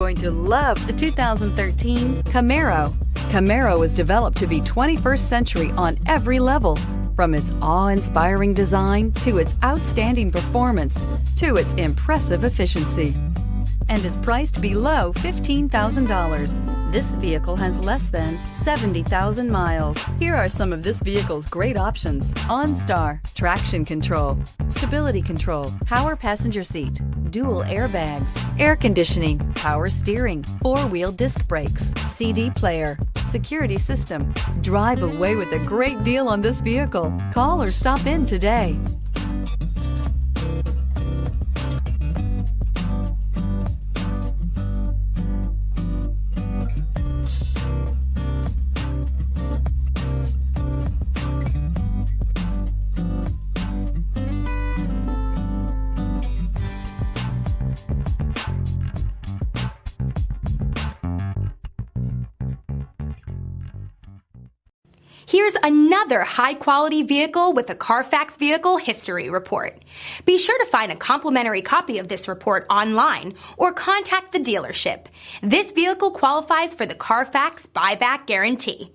going to love the 2013 Camaro. Camaro was developed to be 21st century on every level, from its awe-inspiring design to its outstanding performance to its impressive efficiency, and is priced below $15,000. This vehicle has less than 70,000 miles. Here are some of this vehicle's great options: OnStar, traction control, stability control, power passenger seat, dual airbags, air conditioning, power steering, four-wheel disc brakes, CD player, security system. Drive away with a great deal on this vehicle. Call or stop in today. Here's another high-quality vehicle with a Carfax Vehicle History Report. Be sure to find a complimentary copy of this report online or contact the dealership. This vehicle qualifies for the Carfax Buyback Guarantee.